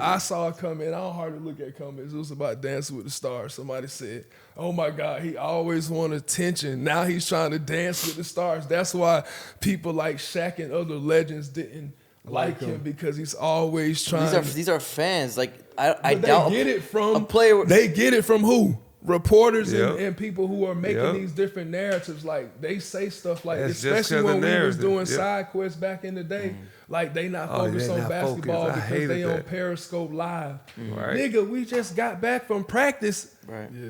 I saw a comment. I don't hardly look at comments. It was about Dancing with the Stars. Somebody said, "Oh my God, he always wanted attention. Now he's trying to dance with the stars." That's why people like Shaq and other legends didn't like him because he's always trying. These are fans. Like I But doubt they get it from a player. They get it from who? Reporters Yep. and people who are making Yep. these different narratives. Like they say stuff like, That's just especially 'cause when the we was narrative. doing Yep. side quests back in the day. Like they not Oh, focused they on not basketball focused. I because they hated on that. Periscope Live. Right. Nigga, we just got back from practice. Right. Yeah.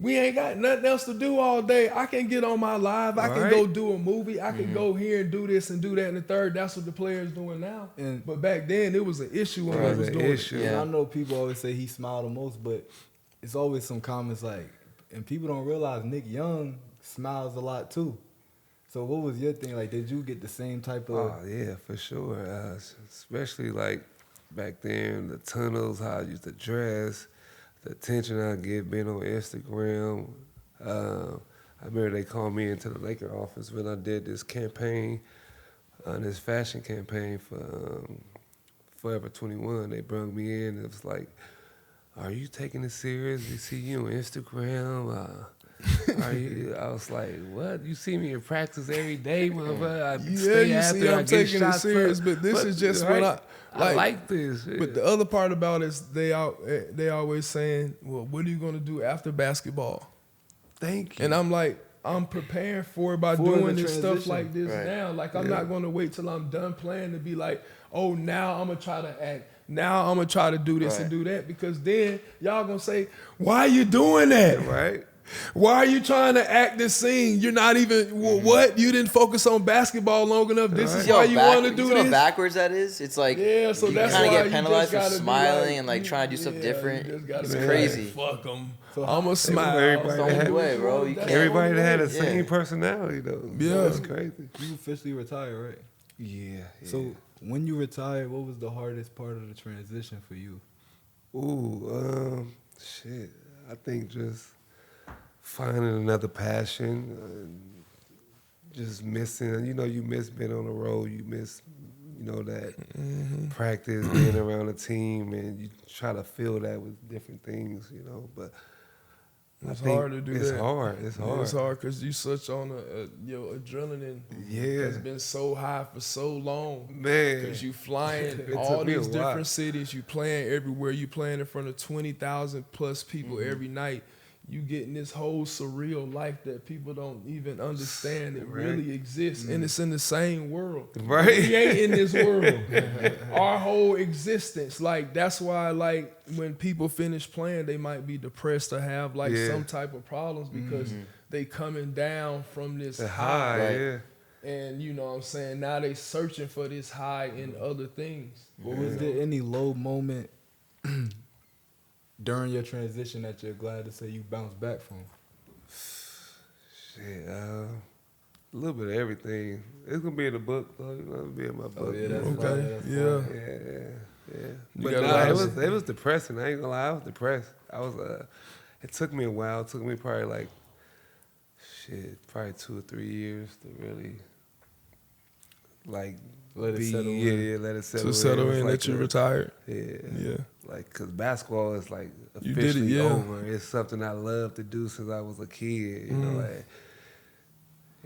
We ain't got nothing else to do all day. I can get on my live. I can Right. go do a movie. I can go here and do this and do that and the third. That's what the players doing now. But back then, it was an issue when Right, we was an doing issue. it. Yeah, I know people always say he smiled the most, but it's always some comments like, and people don't realize Nick Young smiles a lot too. So what was your thing? Like, did you get the same type of? Oh yeah, for sure. Especially like back then, the tunnels, how I used to dress, the attention I get being on Instagram. I remember they called me into the Laker office when I did this campaign, this fashion campaign for Forever 21. They brought me in. It was like, "Are you taking it serious? We see you on Instagram." I was like, "What? You see me in practice every day, motherfucker. I Yeah, stay you after, see, I I'm get taking it shots serious, up." but this is just right? what I like this. But the other part about it is they always saying, "Well, what are you gonna do after basketball?" Thank you. And I'm like, I'm preparing for it by For doing the this stuff transition. like this Right. now. Like I'm not gonna wait till I'm done playing to be like, oh, now I'm gonna try to act. Now I'm gonna try to do this and do that, because then y'all gonna say, why are you doing that? Right? Why are you trying to act this scene? You're not even what? You didn't focus on basketball long enough. This is why you want to do you know this. how backwards that is? It's like Yeah, so you that's kind of why get you penalized just for gotta be smiling like, and like trying to do stuff different. It's Like, crazy. fuck them. I'm a smile. everybody It's the only way, bro. You can't. Everybody that had the Yeah. same personality, though. Yeah. That's crazy. You officially retired, right? Yeah. So when you retired, what was the hardest part of the transition for you? Shit. I think just finding another passion, just missing. You miss being on the road. You miss, that practice, being around a team, and you try to fill that with different things, But It's hard to do it's that. hard. It's hard. It's hard because you such on your adrenaline has been so high for so long. Man. Because you flying It all took me a these while. different cities, you playing everywhere, you playing in front of 20,000 plus people every night. You getting this whole surreal life that people don't even understand it really exists, and it's in the same world. Right. We ain't in this world. Our whole existence, like that's why, like when people finish playing, they might be depressed or have like some type of problems because they coming down from this The high. high, yeah. And you know what I'm saying? Now they searching for this high in other things. Or was there any low moment during your transition that you're glad to say you bounced back from? Shit, a little bit of everything. It's gonna be in the book, though. It'll be in my book. Oh, yeah, that's Okay, fine, that's yeah. Yeah. You But got a nah, lot it of- was depressing. I ain't gonna lie, I was depressed. It took me a while. It took me probably like, probably 2 or 3 years to really, like, Let it settle in. Yeah, let it settle in. To settle It was in like that you retired. Yeah. Like, cause basketball is like You did it, officially yeah. over. It's something I love to do since I was a kid, like.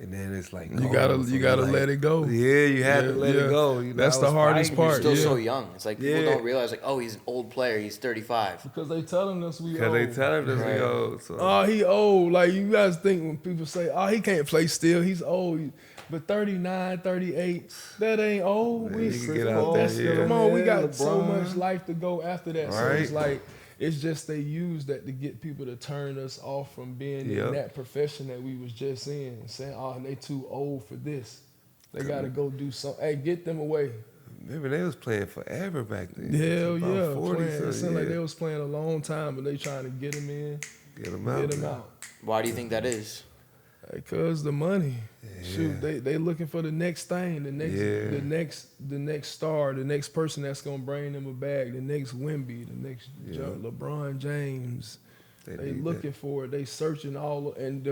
And then it's like You gotta let it go. Yeah, you had to let it go. That's I the was hardest fighting. part. Still Yeah. so young. It's like people Yeah. don't realize like, oh, he's an old player. He's 35. Because they telling us we Cause old. they telling us Right. we old. So. Oh, he old. Like, you guys think when people say, oh, he can't play still, he's old. But 39, 38, that ain't old. Man, We you can get out that's there, yeah. Come on, we got Yeah, so LeBron. much life to go after that. So Right. it's like, it's just they use that to get people to turn us off from being in that profession that we was just in. Saying, oh, they too old for this. They got to go do something. Hey, get them away. Remember, they was playing forever back then. Hell About yeah. 40 Playing, it something, seemed like yeah. they was playing a long time, but they trying to get them in, Get them out. get them man. out. Why do you think that is? Because the money. Yeah. Shoot, they looking for the next thing, the next star, the next person that's gonna bring them a bag, the next Wemby, the next LeBron James. They need looking for it. They searching all, and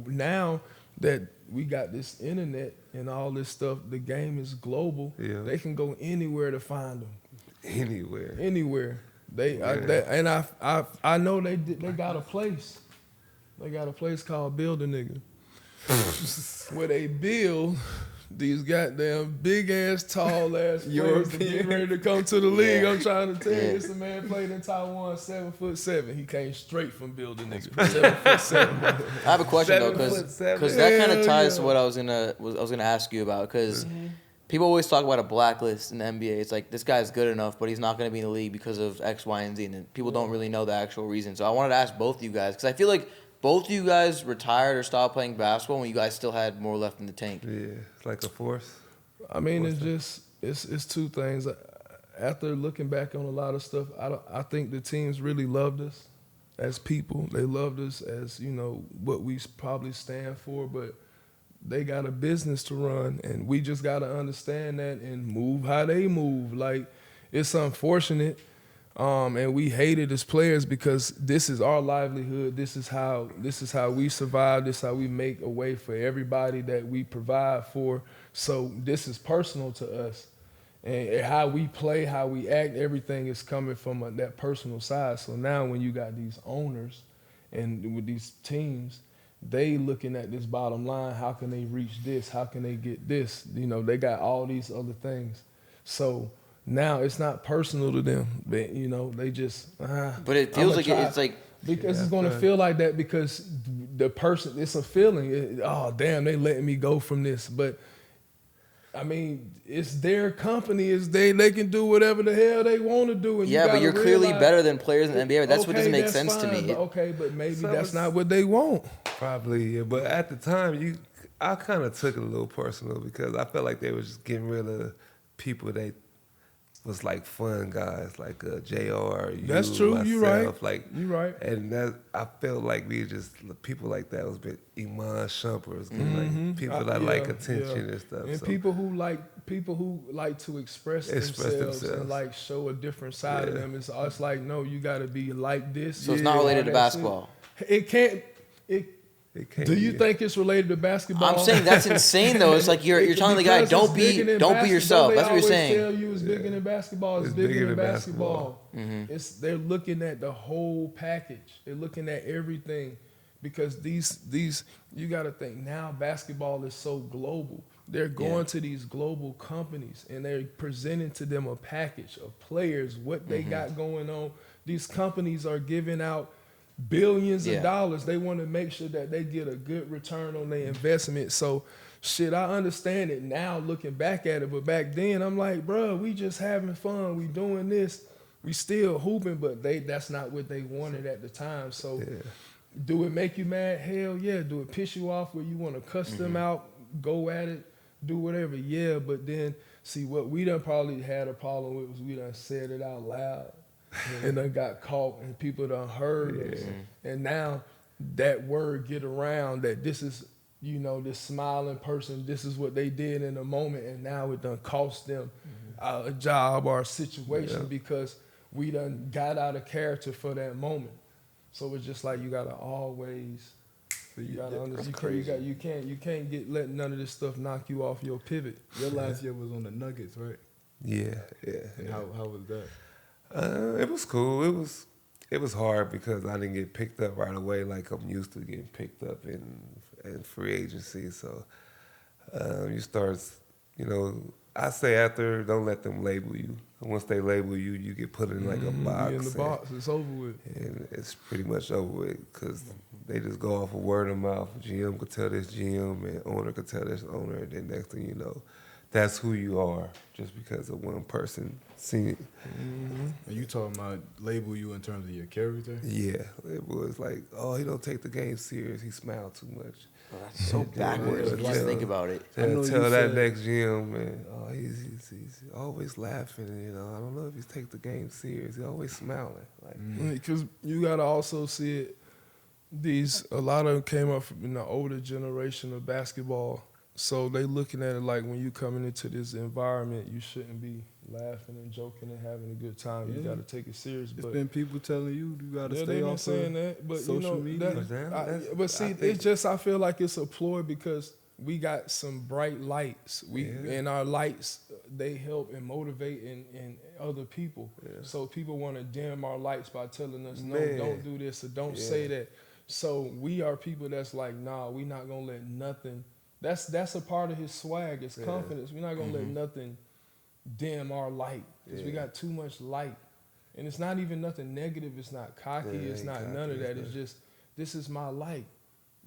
now that we got this internet and all this stuff, the game is global. Yeah. They can go anywhere to find them. Anywhere. Anywhere. I know they got a place. They got a place called Build a Nigga, where they build these goddamn big ass, tall ass players to get ready to come to the league. Yeah. I'm trying to tell you, Yeah. it's a man played in Taiwan, 7'7". He came straight from Build a Nigga. 7'7". I have a question though, 7'7". because that kind of Hell ties yeah. to what I was gonna ask you about. Because people always talk about a blacklist in the NBA. It's like, this guy's good enough, but he's not gonna be in the league because of X, Y, and Z, and people don't really know the actual reason. So I wanted to ask both of you guys, because I feel like both of you guys retired or stopped playing basketball when you guys still had more left in the tank. Yeah, it's like a force. I mean, it's two things. After looking back on a lot of stuff, I think the teams really loved us as people. They loved us as, you know, what we probably stand for, but they got a business to run, and we just got to understand that and move how they move. Like, it's unfortunate, and we hate it as players because this is our livelihood. This is how we survive. This is how we make a way for everybody that we provide for. So this is personal to us, and how we play, how we act, everything is coming from that personal side. So now when you got these owners and with these teams, they looking at this bottom line. How can they reach this? How can they get this? You know, they got all these other things. So now it's not personal to them. You know, they just. But it feels like it's like. Because it's going to feel like that because the person, it's a feeling. Oh, damn, they letting me go from this. But, I mean, it's their company. They can do whatever the hell they want to do. And Yeah, but you're clearly better than players in the NBA. That's what doesn't make sense to me. But maybe that's not what they want. Probably, yeah. But at the time, I kind of took it a little personal because I felt like they were just getting rid of people that was like fun guys, like JR. That's true. Myself, You right. Like You right. And that I felt like we just people like that was bit Iman Shumpers, like people that like attention and stuff. And so. people who like to express themselves and like show a different side of them. It's like, no, you got to be like this. So it's not related to basketball. It can't. Do you think it's related to basketball? I'm saying that's insane though. It's like you're telling the guy, don't be yourself. That's what you're saying. They always tell you it's bigger than basketball. It's bigger than basketball. They're looking at the whole package. They're looking at everything, because these you got to think now. Basketball is so global. They're going to these global companies and they're presenting to them a package of players, what they got going on. These companies are giving out billions of dollars. They want to make sure that they get a good return on their investment. So, shit, I understand it now looking back at it, but back then I'm like, bro, we just having fun. We doing this. We still hooping, but that's not what they wanted at the time. So, do it make you mad? Hell yeah. Do it piss you off where you want to cuss them out, go at it, do whatever? Yeah, but then, see, what we done probably had a problem with was we done said it out loud. And done got caught and people done heard us. And now that word get around that this is, you know, this smiling person, this is what they did in a moment, and now it done cost them a job or a situation because we done got out of character for that moment. So it's just like you gotta always, you gotta understand, you can't get let none of this stuff knock you off your pivot. Your last year was on the Nuggets, right? Yeah. And how was that? It was cool. It was hard because I didn't get picked up right away like I'm used to getting picked up in free agency. So you start, you know, I say after, don't let them label you. Once they label you, you get put in like a box. In the box, it's over with. And it's pretty much over with because they just go off of word of mouth. GM could tell this GM and owner could tell this owner, and then next thing you know, that's who you are just because of one person seeing it. Are you talking about label you in terms of your character? Yeah, it was like, oh, he don't take the game serious. He smiled too much. Oh, that's so backwards. If you just think about it. Tell that next GM, man, oh, he's always laughing. You know, I don't know if he's take the game serious. He's always smiling. Like, because you gotta also see it. A lot of them came up from the older generation of basketball. So they looking at it like when you coming into this environment, you shouldn't be laughing and joking and having a good time. You got to take it serious. It's been people telling you got to stay off saying that, but social media. It's just I feel like it's a ploy because we got some bright lights. And our lights they help and motivate in other people. So people want to dim our lights by telling us, no, Man. don't do this or don't say that. So we are people that's like, nah, we not gonna let nothing. That's a part of his swag, his confidence. We're not gonna let nothing dim our light because we got too much light. And it's not even nothing negative. It's not cocky. Yeah, it's ain't not cocky, none of that. it's It's just, this is my light.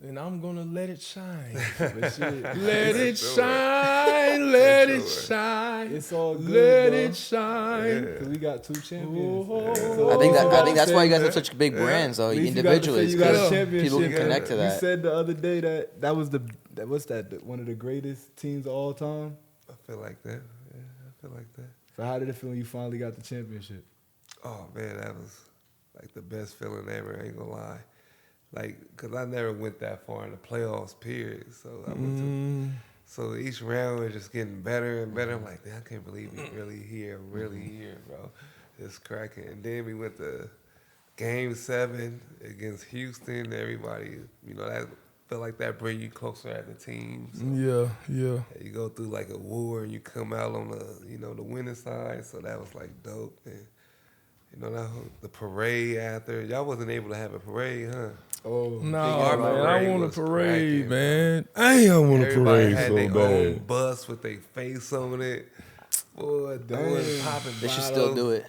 And I'm going to let it shine. But shit, Let it sure. shine. Let it sure. shine. it's all good, Let though. it shine. Cause we got 2 champions. Oh. So I think at that's why you guys least have such big brands, though, at least you got to say individually. you got a Because championship. people can connect to You that. said the other day that was one of the greatest teams of all time. I feel like that. Yeah, I feel like that. So how did it feel when you finally got the championship? Oh man, that was like the best feeling ever. I ain't gonna lie. Like, cause I never went that far in the playoffs. Period. So I went to. So each round was just getting better and better. I'm like, man, I can't believe we really here, bro. It's cracking. And then we went to Game 7 against Houston. Everybody, that felt like that bring you closer as a team. So Yeah. you go through like a war and you come out on the winning side. So that was like dope. And the parade after. Y'all wasn't able to have a parade, huh? Oh, No, Our man, I parade want a was parade, cracking, man. I ain't want a Everybody parade had so their own bad. bus with their face on it. Boy, throwing, popping They should still do it.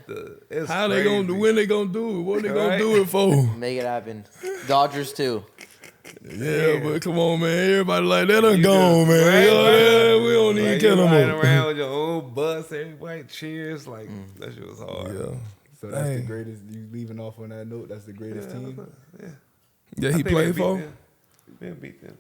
It's How they gonna do? crazy. When they gonna do it? What they gonna Right? do it for? Make it happen. Dodgers, too. Yeah, but come on, man. Everybody like that done You gone, just- man. right, Yeah, right. we don't Like, even you care no riding more. around with your own bus, everybody cheers. Like, that shit was hard. Yeah. so that's the Dang. greatest. You leaving off on that note. That's the greatest team. Yeah. Yeah, I he think played they beat for? them. They beat them.